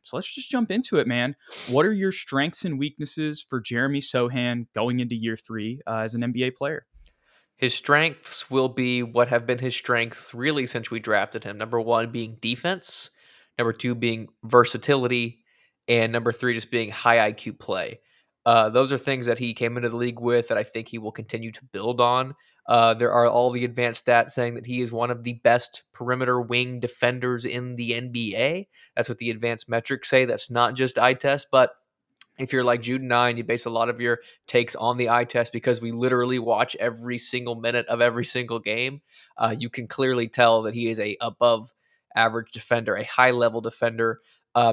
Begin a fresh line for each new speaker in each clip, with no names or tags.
So let's just jump into it, man. What are your strengths and weaknesses for Jeremy Sochan going into year 3 as an NBA player?
His strengths will be what have been his strengths really since we drafted him. Number one being defense, number two being versatility, and number three just being high IQ play. Those are things that he came into the league with that I think he will continue to build on. There are all the advanced stats saying that he is one of the best perimeter wing defenders in the NBA. That's what the advanced metrics say. That's not just eye test, but if you're like Jude and I and you base a lot of your takes on the eye test because we literally watch every single minute of every single game, you can clearly tell that he is a above average defender, a high level defender.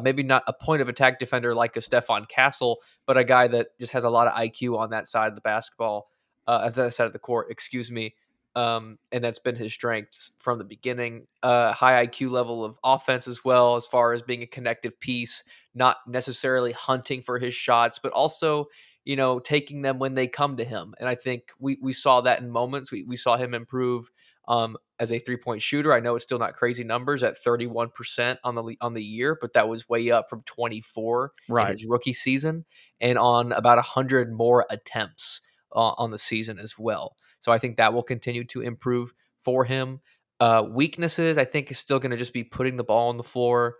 Maybe not a point of attack defender like a Stefan Castle, but a guy that just has a lot of IQ on that side of the basketball, as that side of the court, excuse me. And that's been his strengths from the beginning. High IQ level of offense as well, as far as being a connective piece, not necessarily hunting for his shots, but also, taking them when they come to him. And I think we saw that in moments. We saw him improve as a 3-point shooter. I know it's still not crazy numbers at 31% on the year, but that was way up from 24 in
Right.
his rookie season and on about 100 more attempts on the season as well. So I think that will continue to improve for him. Weaknesses, I think, is still going to just be putting the ball on the floor,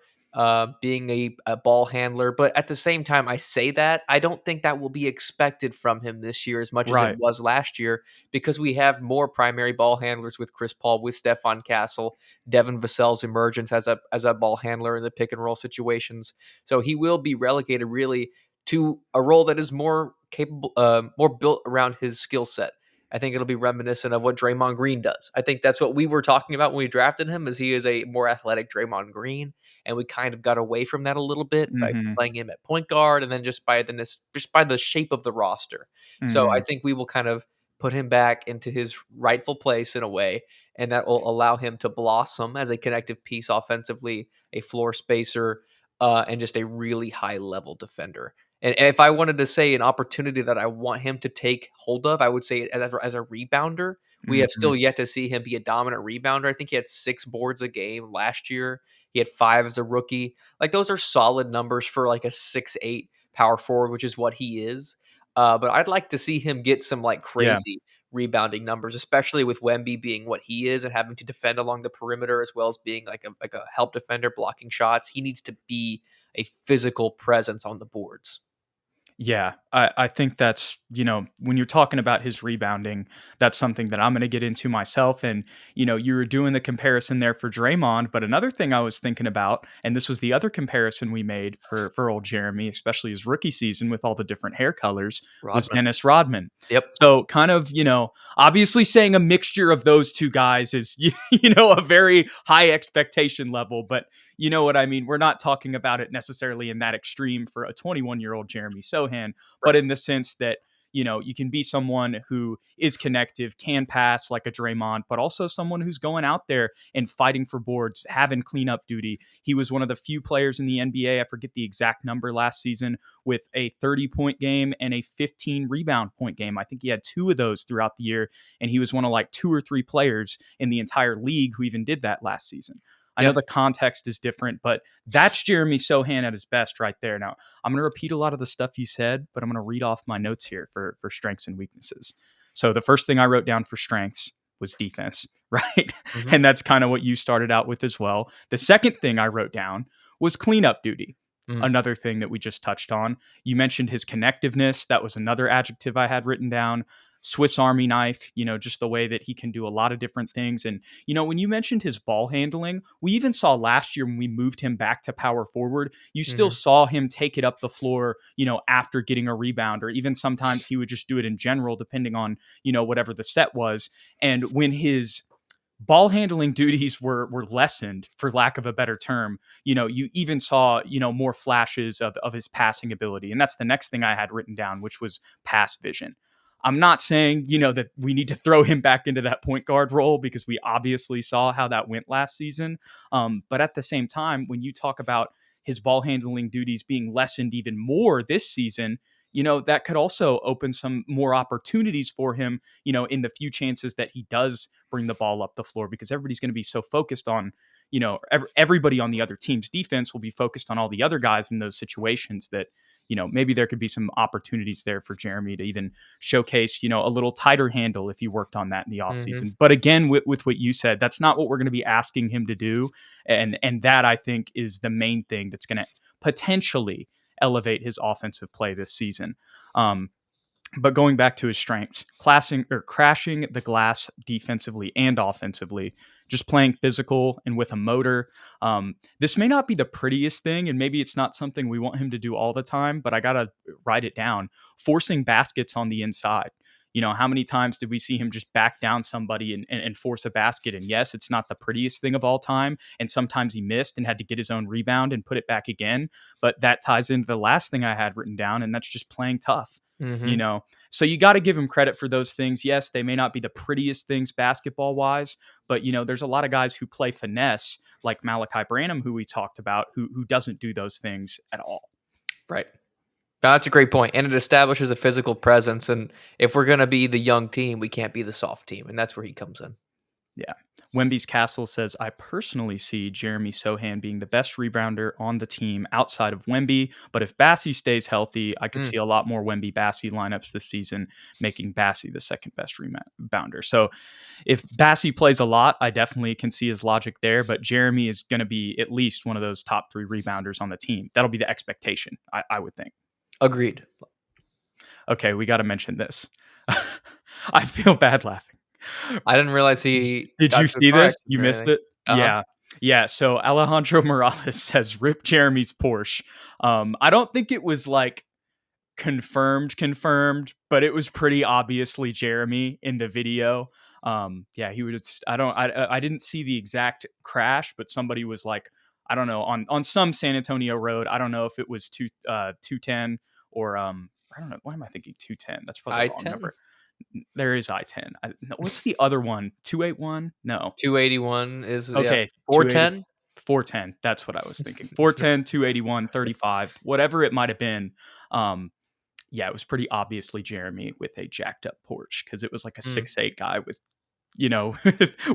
being a ball handler. But at the same time, I say that I don't think that will be expected from him this year as much as it
Right.
was last year because we have more primary ball handlers with Chris Paul, with Stefan Castle, Devin Vassell's emergence as a ball handler in the pick and roll situations. So he will be relegated really to a role that is more capable, more built around his skill set. I think it'll be reminiscent of what Draymond Green does. I think that's what we were talking about when we drafted him, is he is a more athletic Draymond Green, and we kind of got away from that a little bit by
Mhm.
playing him at point guard, and then just by the shape of the roster. So I
Mhm.
think we will kind of put him back into his rightful place in a way, and that will allow him to blossom as a connective piece offensively, a floor spacer, and just a really high level defender. And if I wanted to say an opportunity that I want him to take hold of, I would say as a rebounder. We have
Mhm.
still yet to see him be a dominant rebounder. I think he had 6 boards a game last year. He had 5 as a rookie. Like, those are solid numbers for like a 6'8" power forward, which is what he is. But I'd like to see him get some like
Yeah.
crazy rebounding numbers, especially with Wemby being what he is and having to defend along the perimeter as well as being like a help defender blocking shots. He needs to be a physical presence on the boards.
Yeah, I think that's, when you're talking about his rebounding, that's something that I'm going to get into myself. And, you were doing the comparison there for Draymond, but another thing I was thinking about, and this was the other comparison we made for old Jeremy, especially his rookie season with all the different hair colors, was
Rodman.
Dennis Rodman.
Yep.
So kind of, obviously saying a mixture of those two guys is, a very high expectation level, but you know what I mean? We're not talking about it necessarily in that extreme for a 21-year-old Jeremy Sohan, but
Right.
in the sense that, you can be someone who is connective, can pass like a Draymond, but also someone who's going out there and fighting for boards, having cleanup duty. He was one of the few players in the NBA, I forget the exact number last season, with a 30-point game and a 15 rebound point game. I think he had 2 of those throughout the year, and he was one of like 2 or 3 players in the entire league who even did that last season. I know
Yep.
the context is different, but that's Jeremy Sohan at his best right there. Now, I'm going to repeat a lot of the stuff you said, but I'm going to read off my notes here for strengths and weaknesses. So the first thing I wrote down for strengths was defense, right?
Mhm.
And that's kind of what you started out with as well. The second thing I wrote down was cleanup duty.
Mhm.
Another thing that we just touched on. You mentioned his connectiveness. That was another adjective I had written down. Swiss Army knife, just the way that he can do a lot of different things. And, when you mentioned his ball handling, we even saw last year when we moved him back to power forward, you still
Mhm.
saw him take it up the floor, after getting a rebound, or even sometimes he would just do it in general, depending on, whatever the set was. And when his ball handling duties were lessened, for lack of a better term, you even saw, more flashes of his passing ability. And that's the next thing I had written down, which was pass vision. I'm not saying, that we need to throw him back into that point guard role, because we obviously saw how that went last season. But at the same time, when you talk about his ball handling duties being lessened even more this season, that could also open some more opportunities for him, in the few chances that he does bring the ball up the floor, because everybody's going to be so focused on, everybody on the other team's defense will be focused on all the other guys in those situations that, maybe there could be some opportunities there for Jeremy to even showcase, a little tighter handle if he worked on that in the
Mhm.
offseason. But again, with what you said, that's not what we're going to be asking him to do. And that, I think, is the main thing that's going to potentially elevate his offensive play this season. But going back to his strengths, crashing the glass defensively and offensively, just playing physical and with a motor. This may not be the prettiest thing, and maybe it's not something we want him to do all the time, but I got to write it down. Forcing baskets on the inside. How many times did we see him just back down somebody and force a basket? And yes, it's not the prettiest thing of all time. And sometimes he missed and had to get his own rebound and put it back again. But that ties into the last thing I had written down, and that's just playing tough you
Mhm.
know so you got to give him credit for those things. Yes, they may not be the prettiest things basketball wise, but there's a lot of guys who play finesse, like Malachi Branham, who we talked about, who doesn't do those things at all.
Right. That's a great point, and it establishes a physical presence, and if we're gonna be the young team, we can't be the soft team, and that's where he comes in.
Yeah. Wemby's Castle says, I personally see Jeremy Sochan being the best rebounder on the team outside of Wemby, but if Bassey stays healthy, I could
Mm.
see a lot more Wemby Bassey lineups this season, making Bassey the second best rebounder. So if Bassey plays a lot, I definitely can see his logic there, but Jeremy is going to be at least one of those top 3 rebounders on the team. That'll be the expectation, I would think.
Agreed.
Okay, we got to mention this. I feel bad laughing.
I didn't realize he
Did you
got so
see this?
corrected
You
or
missed
anything.
it?
Uh-huh.
Yeah. Yeah. So Alejandro Morales says, rip Jeremy's Porsche. I don't think it was like confirmed, but it was pretty obviously Jeremy in the video. Yeah, he was, I didn't see the exact crash, but somebody was like, I don't know, on some San Antonio road. I don't know if it was 210 or, I don't know. Why am I thinking 210? That's probably the wrong
I-10,
number. There is I-10. No, what's the other one? 281? No.
281 is yeah,
Okay, 280,
410?
410. That's what I was thinking. 410, 281, 35, whatever it might have been. Um, yeah, it was pretty obviously Jeremy with a jacked up Porsche because it was like a
Mm.
6'8" guy with,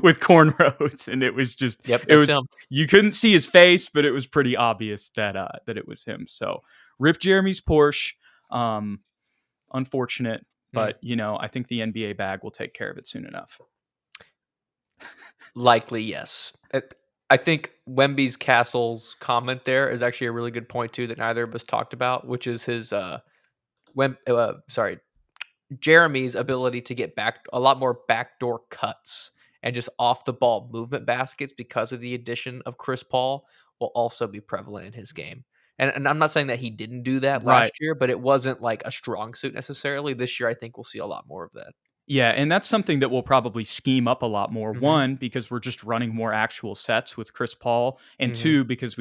with cornrows. And it was just,
Yep,
it
that's
was,
him.
you couldn't see his face, but it was pretty obvious that it was him. So rip Jeremy's Porsche. Um, Unfortunate,
Mm.
but I think the NBA bag will take care of it soon enough.
Likely, yes. I think Wemby's Castle's comment there is actually a really good point too that neither of us talked about, which is his sorry, Jeremy's ability to get back a lot more backdoor cuts and just off the ball movement baskets because of the addition of Chris Paul will also be prevalent in his game. And I'm not saying that he didn't do that
Right.
last year, but it wasn't like a strong suit necessarily. This year, I think we'll see a lot more of that.
Yeah, and that's something that we'll probably scheme up a lot more.
Hmm.
One, because we're just running more actual sets with Chris Paul, and
Hmm.
two, because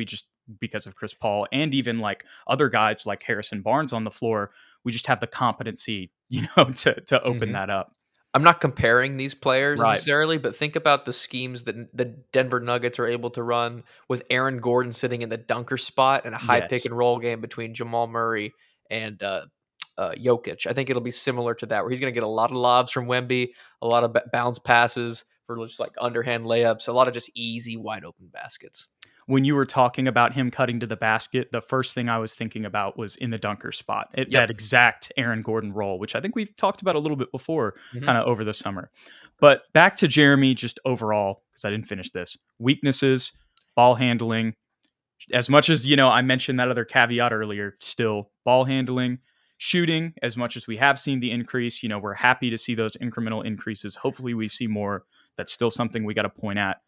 of Chris Paul and even like other guys like Harrison Barnes on the floor, we just have the competency, to open
Hmm.
that up.
I'm not comparing these players
Right.
necessarily, but think about the schemes that the Denver Nuggets are able to run with Aaron Gordon sitting in the dunker spot and a high pick
Yes.
and roll game between Jamal Murray and Jokic. I think it'll be similar to that, where he's going to get a lot of lobs from Wemby, a lot of bounce passes for just like underhand layups, a lot of just easy, wide open baskets.
When you were talking about him cutting to the basket, the first thing I was thinking about was in the dunker spot, that
Yep.
exact Aaron Gordon role, which I think we've talked about a little bit before,
Hmm.
kind of over the summer. But back to Jeremy, just overall, because I didn't finish this weaknesses, ball handling. As much as, I mentioned that other caveat earlier, still ball handling, shooting, as much as we have seen the increase, we're happy to see those incremental increases. Hopefully we see more. That's still something we got to point at.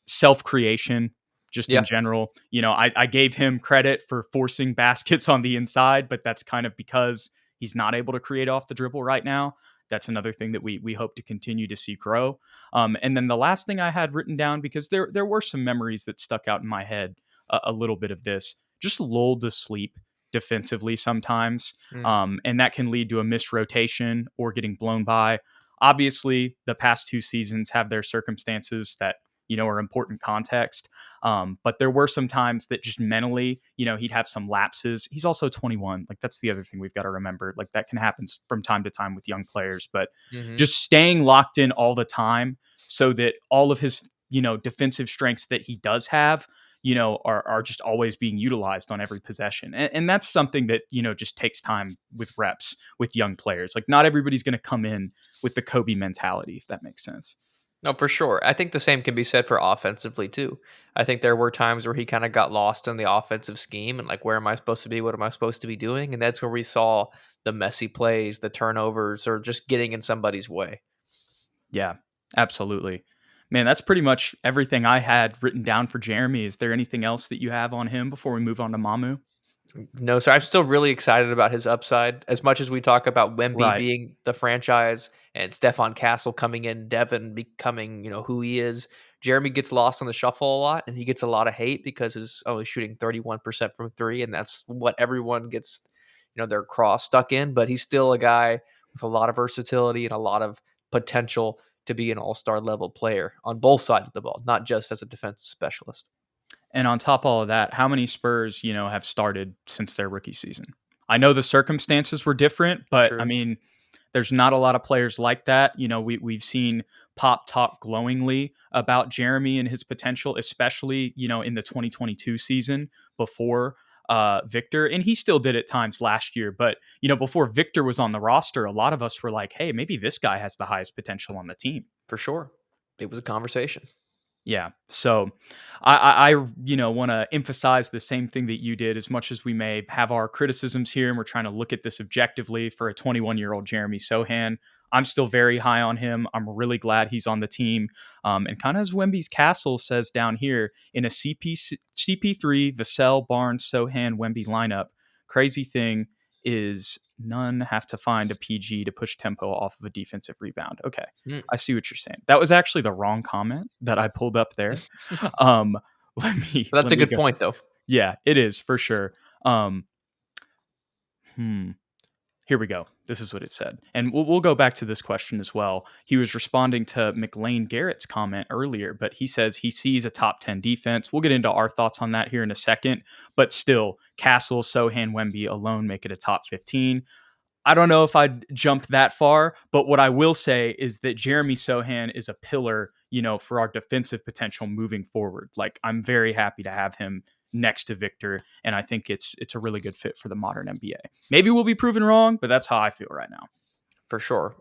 Self creation, just in
Yeah.
general. I gave him credit for forcing baskets on the inside, but that's kind of because he's not able to create off the dribble right now. That's another thing that we hope to continue to see grow. And then the last thing I had written down, because there were some memories that stuck out in my head a little bit of this, just lulled to sleep defensively sometimes.
Mm.
And that can lead to a missed rotation or getting blown by. Obviously, the past 2 seasons have their circumstances that, are important context. But there were some times that just mentally, he'd have some lapses. He's also 21. Like, that's the other thing we've got to remember. Like, that can happen from time to time with young players, but
Hmm.
just staying locked in all the time so that all of his defensive strengths that he does have, are just always being utilized on every possession. And that's something that, just takes time with reps with young players. Like, not everybody's going to come in with the Kobe mentality, if that makes sense.
No, for sure. I think the same can be said for offensively too. I think there were times where he kind of got lost in the offensive scheme and like, where am I supposed to be? What am I supposed to be doing? And that's where we saw the messy plays, the turnovers, or just getting in somebody's way.
Yeah, absolutely. Man, that's pretty much everything I had written down for Jeremy. Is there anything else that you have on him before we move on to Mamu?
No, so I'm still really excited about his upside. As much as we talk about Wemby
Right.
being the franchise and Stephon Castle coming in, Devin becoming, who he is. Jeremy gets lost on the shuffle a lot, and he gets a lot of hate because he's only shooting 31% from three, and that's what everyone gets, their cross stuck in. But he's still a guy with a lot of versatility and a lot of potential to be an all-star level player on both sides of the ball, not just as a defensive specialist.
And on top of all of that, how many Spurs, have started since their rookie season? I know the circumstances were different, but I
True.
mean, there's not a lot of players like that. We've seen Pop talk glowingly about Jeremy and his potential, especially, in the 2022 season before Victor. And he still did at times last year. But, before Victor was on the roster, a lot of us were like, hey, maybe this guy has the highest potential on the team.
For sure. It was a conversation.
Yeah. So I want to emphasize the same thing that you did. As much as we may have our criticisms here and we're trying to look at this objectively for a 21-year-old Jeremy Sochan, I'm still very high on him. I'm really glad he's on the team. And kind of as Wemby's Castle says down here, in a CP3, Vassell, Barnes, Sochan, Wemby lineup, crazy thing is none have to find a PG to push tempo off of a defensive rebound. Okay.
Mm.
I see what you're saying. That was actually the wrong comment that I pulled up there. Um,
That's
let
a
me
good
go.
point, though.
Yeah, it is for sure. Um, hmm. Here we go. This is what it said. And we'll go back to this question as well. He was responding to McLean Garrett's comment earlier, but he says he sees a top 10 defense. We'll get into our thoughts on that here in a second. But still, Castle, Sochan, Wemby alone make it a top 15. I don't know if I'd jump that far, but what I will say is that Jeremy Sochan is a pillar, for our defensive potential moving forward. Like, I'm very happy to have him next to Victor, and I think it's a really good fit for the modern NBA. Maybe we'll be proven wrong, but that's how I feel right now.
For sure.